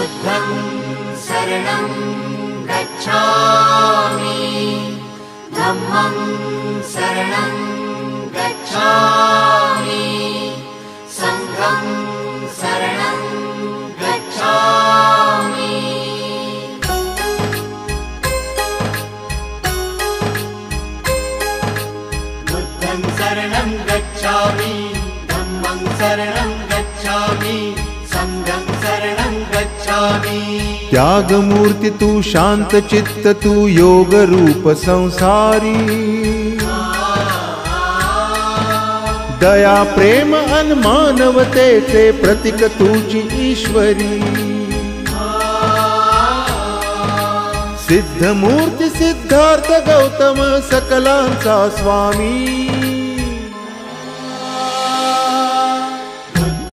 बुद्धं शरणं गच्छामि धम्मं शरणं गच्छामि संघं शरणं गच्छामि। बुद्धं शरणं गच्छामि धम्मं शरणं गच्छामि संघं शरणं गच्छामि। त्याग मूर्ति तू शांत चित्त तू योग रूप संसारी, दया प्रेम अन मानवतेचे प्रतीक तुझी ईश्वरी। सिद्ध मूर्ति सिद्धार्थ गौतम सकलांचा स्वामी,